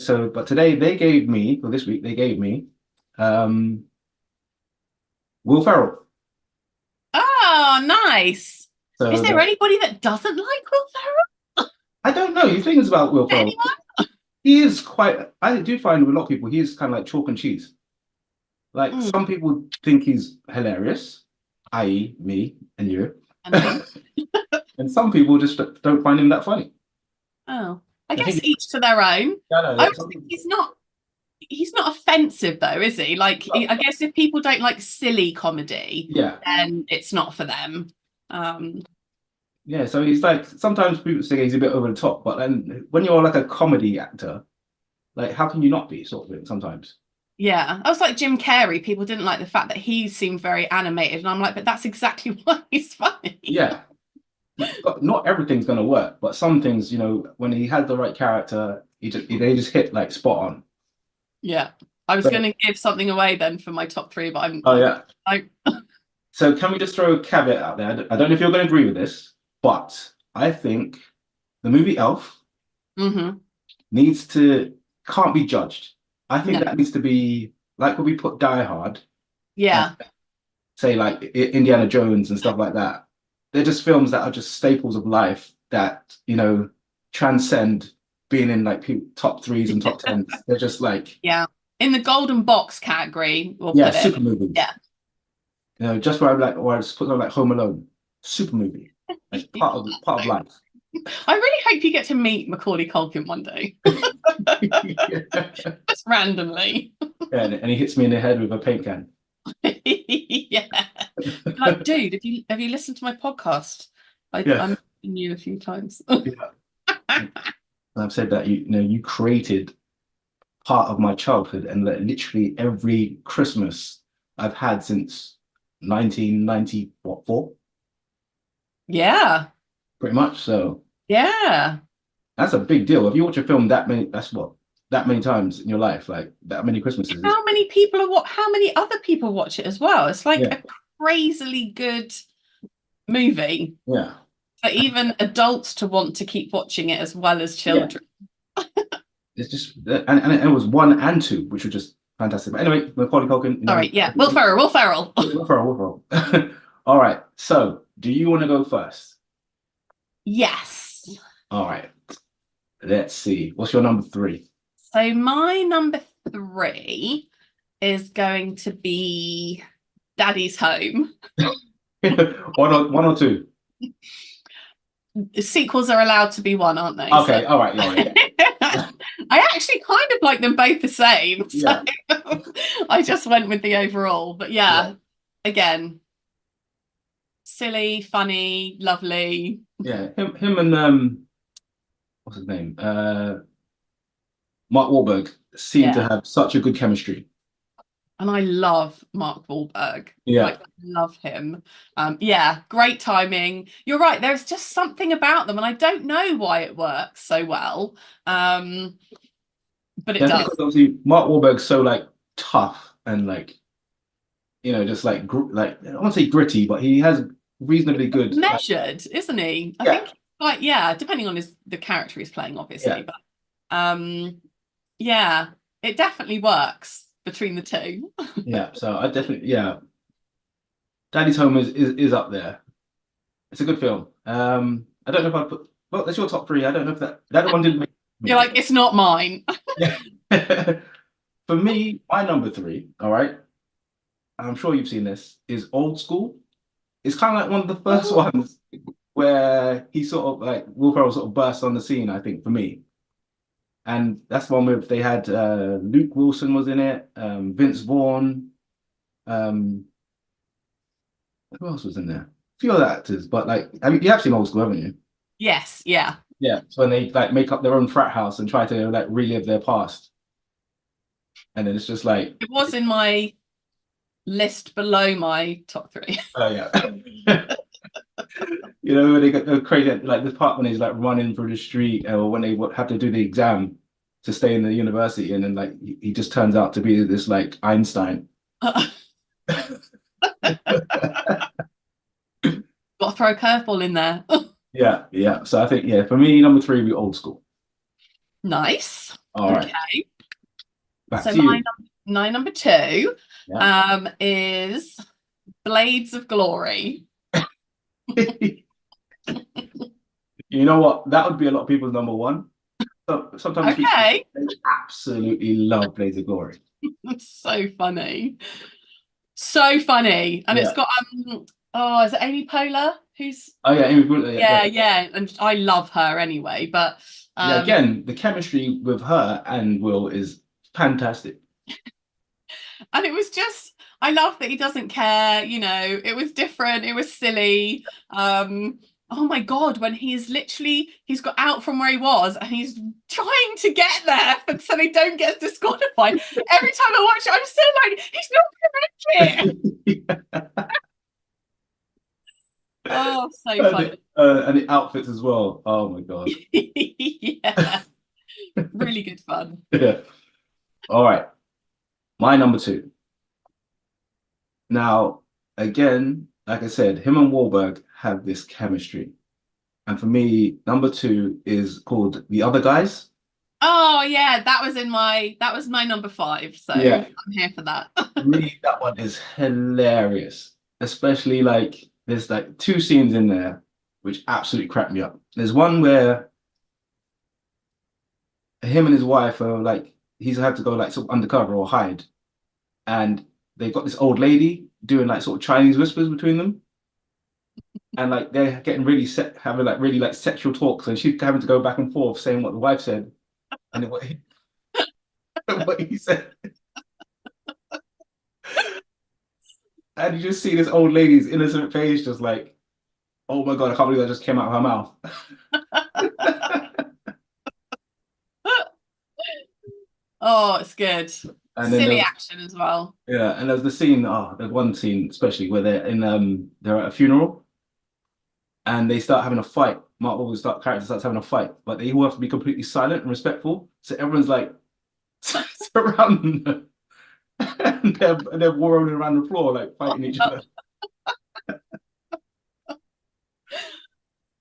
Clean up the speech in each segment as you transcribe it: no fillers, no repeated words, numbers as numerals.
So, but today they gave me, for this week, they gave me um Will Ferrell. Oh, nice. Is So there anybody that doesn't like Will Ferrell? I don't know. The thing is about Will Ferrell, Anyone? he is quite. I do find with a lot of people, he is kind of like chalk and cheese. Like Mm, some people think he's hilarious, i.e., me and you, and me. and some people just don't find him that funny. Oh, I I guess think, each to their own. I know I that always think he's not offensive though, is he? Like I guess if people don't like silly comedy, yeah, then it's not for them. Um, yeah. So he's like sometimes people say he's a bit over the top, but then when you're like a comedy actor, like how can you not be sort of thing sometimes? yeah. I was like Jim Carrey, people didn't like the fact that he seemed very animated, and I'm like, but that's exactly why he's funny. Yeah, not everything's gonna work, but some things, when he has the right character, they just hit like spot on. Yeah. I was So, going to give something away then for my top three, but oh yeah. I So can we just throw a caveat out there? I don't know if you're going to agree with this, but I think the movie Elf hmm needs to can't be judged. I think no. that needs to be like when we put Die Hard and Yeah. say like Indiana Jones and stuff like that. They're just films that are just staples of life that transcend being in like top threes and top tens. They're just like Yeah. In the golden box category, we'll yeah, put it. super movies. Yeah. Just where I'm like, or I just put on like Home Alone, super movie, like part of life. I really hope you get to meet Macaulay Culkin one day. Yeah. Just randomly. And he hits me in the head with a paint can. Yeah. Like, dude, have you listened to my podcast? Yeah, I mentioned you a few times. yeah. And I've said that you created part of my childhood, and that literally every Christmas I've had since 1990, what, four, Yeah. pretty much. So Yeah. that's a big deal. If you watch a film that many times in your life, like that many Christmases. How many people are what? How many other people watch it as well? It's like Yeah, a crazily good movie yeah, for even adults to want to keep watching it as well as yeah. children. It's just and it was one and two, which were just fantastic. But anyway, Macaulay Culkin, All right, yeah. Will Ferrell, Will Ferrell. Will Ferrell, Will Ferrell. All right. So, do you want to go first? Yes. All right. Let's see. What's your number three? So my number three is going to be Daddy's Home. One or two. Sequels are allowed to be one, aren't they? So Okay. All right. Yeah. Yeah. I actually kind of like them both the same. So Yeah. I just went with the overall. But Yeah. yeah, again, silly, funny, lovely. Yeah. Him and what's his name? Mark Wahlberg seem to Yeah. have such a good chemistry. And I love Mark Wahlberg. Yeah. Like, I love him. Yeah, great timing. You're right. There's just something about them, and I don't know why it works so well. But it Yeah. I think does. because obviously Mark Wahlberg's so like tough and like just like I won't say gritty, but he has reasonably good like Measured, isn't he? I yeah, think like yeah, depending on the character he's playing, yeah. obviously. But yeah, it definitely works between the two. Yeah, so I definitely, yeah, Daddy's Home is up there. It's a good film. I don't know if I put. Well, that's your top three. I don't know if that one didn't make You're me. like, it's not mine. Yeah. For me, my number three. All right, I'm sure you've seen this. Is Old School. It's kind of like one of the first Oh, ones where he sort of like Will Ferrell sort of burst on the scene. I think for me, and that's the one where they had Luke Wilson was in it, Vince Vaughn. Um, who else was in there? A few other actors, but like, I mean, you have seen Old School, haven't you? yes, yeah. Yeah. So when they like make up their own frat house and try to like relive their past, and then it's just like, It was in my list below my top three. oh yeah, when they get the crazy like this part when he's like running through the street, or when they have to do the exam to stay in the university, and then like he just turns out to be this like Einstein. Got to throw a curveball in there. Yeah, yeah. So I think yeah, for me, number three would be Old School. Nice. All right, Okay. back So to you. my number two Yeah. is Blades of Glory. You know what? That would be a lot of people's number one. So sometimes people Okay. they absolutely love Blades of Glory. That's so funny. So funny. And it's Yeah. got oh, is it Amy Poehler? Who's Oh yeah, Amy Poehler, yeah, yeah, yeah. yeah. And I love her anyway. But Yeah, um again, the chemistry with her and Will is fantastic. and it was just I love that he doesn't care, you know, it was different, it was silly. Oh my God, when he's got out from where he was and he's trying to get there so they don't get disqualified. Every time I watch it, I'm still like, he's not gonna make it. Oh, so funny. And the outfits as well. Oh my God. Yeah, really good fun. Yeah. All right. My number two. Now, again, like I said, him and Wahlberg have this chemistry. And for me, number two is called The Other Guys. Oh yeah, that was my number five. So Yeah. I'm here for that. For me, that one is hilarious. Especially like there's like two scenes in there which absolutely crack me up. There's one where him and his wife are like he's had to go like sort of undercover or hide, and they've got this old lady doing like sort of Chinese whispers between them, and like they're getting really set, having like really like sexual talks, and she's having to go back and forth saying what the wife said and what he said, and you just see this old lady's innocent face, just like, oh my God, I can't believe that just came out of her mouth. Oh, it's good. And then Silly there's action as well. yeah, and there's the scene, there's one scene especially where they're at a funeral and they start having a fight. Mark Wahlberg's character starts having a fight, but they all have to be completely silent and respectful. So everyone's like surrounding them and they're rolling around the floor like fighting each other.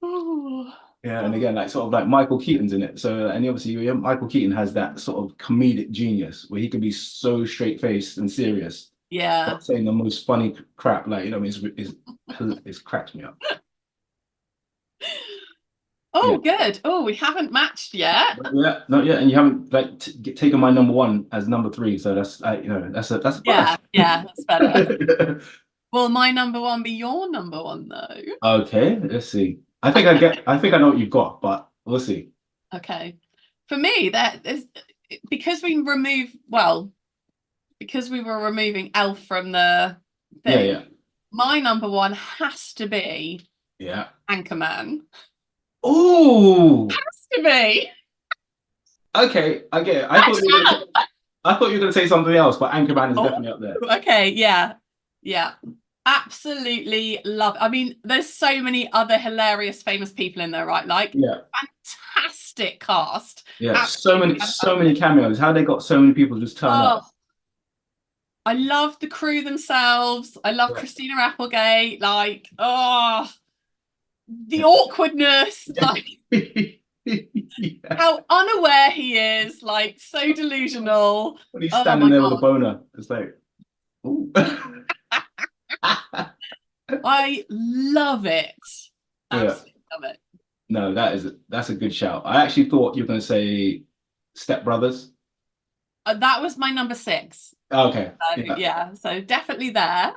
Oh, Yeah, and again, like sort of like Michael Keaton's in it. So and obviously Michael Keaton has that sort of comedic genius where he can be so straight faced and serious, yeah. but saying the most funny crap, like it's cracked me up. Yeah. Oh, good. Oh, we haven't matched yet. Yeah, not yet, and you haven't like taken my number one as number three, so that's that's a Yeah, first. yeah, that's better. Will my number one be your number one though? Okay, let's see. I think I know what you've got, but we'll see. Okay. For me, that is because we remove well, because we were removing Elf from the Yeah, thing, yeah, my number one has to be yeah. Anchorman. Oh, Has to be. okay, I get it. That's I thought you were gonna say something else, but Anchorman is oh, definitely up there. okay, yeah. Yeah. Absolutely love. I mean, there's so many other hilarious famous people in there, right? Like Yeah, fantastic cast. yeah. Absolutely So many fantastic. cameos. How they got so many people just turn Oh, up. I love the crew themselves. I love Yeah. Christina Applegate. Like, oh, the awkwardness, like Yeah. how unaware he is, like so delusional. When he's Oh standing my there with a God. boner, it's like, ooh. I love it. Yeah. Absolutely love it. No, that's a good shout. I actually thought you were going to say Step Brothers. That was my number six. Okay. So Yeah. yeah, so definitely there.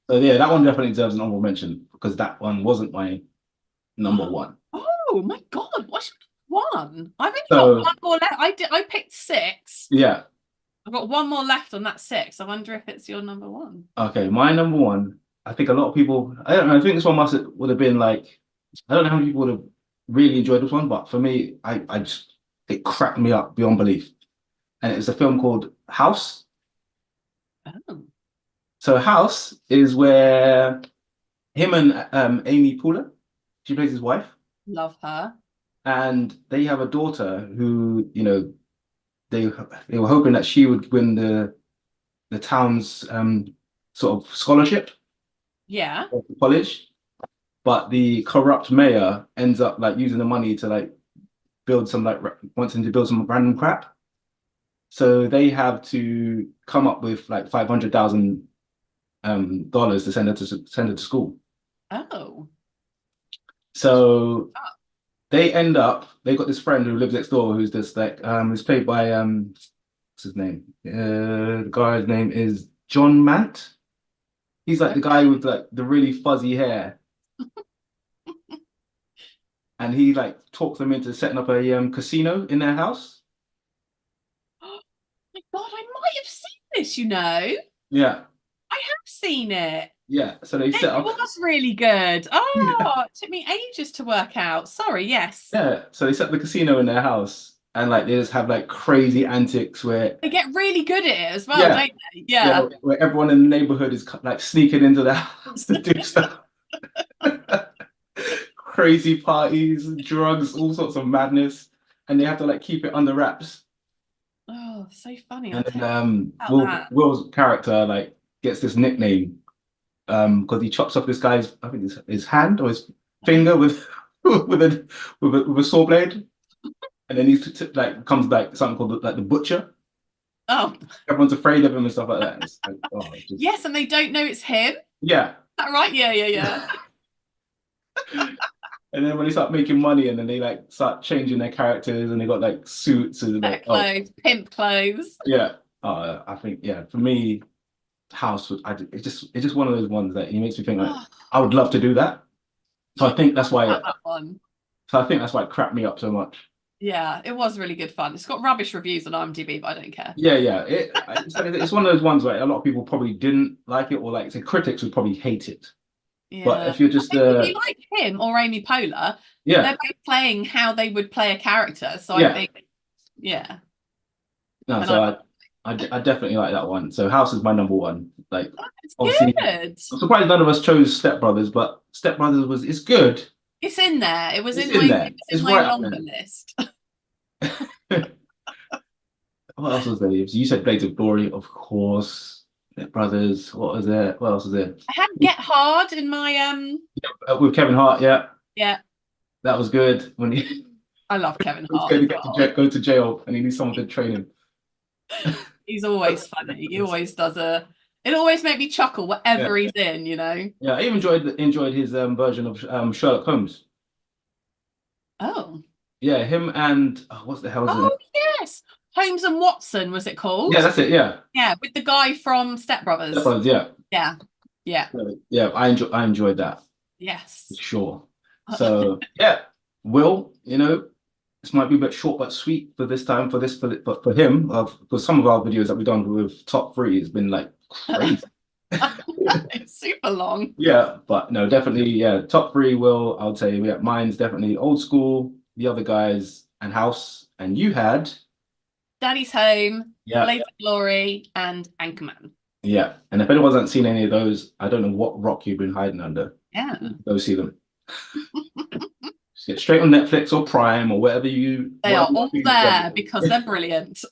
So yeah, that one definitely deserves an honorable mention because that one wasn't my number one. Oh my God, what's one? I've only got So one more left. I picked six. yeah. I've got one more left on that six. I wonder if it's your number one. Okay. My number one. I think a lot of people. I don't know. I think this one would have been like. I don't know how many people would have really enjoyed this one, but for me, I just it cracked me up beyond belief. And it's a film called House. Oh, So House is where him and Amy Poehler, she plays his wife, love her. and they have a daughter who, they they were hoping that she would win the town's sort of scholarship Yeah. of the college, but the corrupt mayor ends up like using the money to like build some like wants him to build some random crap. So they have to come up with like $500,000 dollars to send her to school. Oh. So they got this friend who lives next door who's just like who's played by what's his name? The guy's name is John Mant. He's like the guy with like the really fuzzy hair. And he like talks them into setting up a casino in their house. Oh my God, I might have seen this, you know. Yeah, I have seen it. yeah. So they It set up. was really good. Yeah, Oh, it took me ages to work out. Sorry, yes. yeah. So they set up the casino in their house, and like they just have like crazy antics where, They get really good at it as well, yeah, don't they? yeah, Yeah. where everyone in the neighborhood is like sneaking into the house to do stuff. Crazy parties, drugs, all sorts of madness, and they have to like keep it under wraps. Oh, so funny. I'll And then tell you about that. Will's character like gets this nickname because he chops off this guy's I think his hand or his finger with with a saw blade, and then he's like becomes like something called like the butcher. Oh, Everyone's afraid of him and stuff like that. It's like, oh, it's just yes, and they don't know it's him. Is yeah. that right? Yeah, yeah, yeah. And then when they start making money, and then they like start changing their characters, and they got like suits and Better like oh clothes, pimp clothes. yeah. I think yeah for me, House was it's just one of those ones that he makes me think like Oh, I would love to do that. So I think that's why about that one. it cracked me up so much. Yeah, it was really good fun. It's got rubbish reviews on IMDb, but I don't care. Yeah, yeah. It's one of those ones where a lot of people probably didn't like it, or like the critics would probably hate it. But Yeah. if you're I just think if you like him or Amy Poehler, yeah, they're both playing how they would play a character. So I yeah. think, yeah. No, And so I definitely like that one. So House is my number one. Like it's obviously good. I'm surprised none of us chose Step Brothers, but Step Brothers was it's good. It's in there. It's in It there. was It's in my right up longer there. list. What else was there? You said Blades of Glory, of course. Step Brothers. What was there? What else was there? I had Get Hard in my With Kevin Hart, yeah, yeah, that was good. When he I love Kevin he's Hart going as to get to well. go to jail, and he needs someone to train him. He's always funny. He always does it always makes me chuckle Yeah, whatever he's in, you know. yeah. I even enjoyed his version of Sherlock Holmes. Oh. Yeah, him and what's the hell is his name? Oh yes. Holmes and Watson was it called? Yeah, that's it. Yeah, Yeah, with the guy from Step Step Brothers. Brothers. Yeah, Yeah. Yeah. yeah. I enjoyed that for Yes. sure. So yeah, Will, this might be a bit short but sweet for this time but for him, because some of our videos that we've done with top three has been like crazy. It's super long. Yeah, but no, definitely, yeah. Top three will, I would say, yeah, mine's definitely Old School, the other guys, and House. And you had, Daddy's Home, yeah, Blades of Glory, and Anchorman. yeah. And if anyone hasn't seen any of those, I don't know what rock you've been hiding under. Yeah. Go see them. Just get straight on Netflix or Prime or whatever They are all you there because they're brilliant.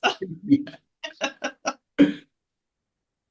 Yeah.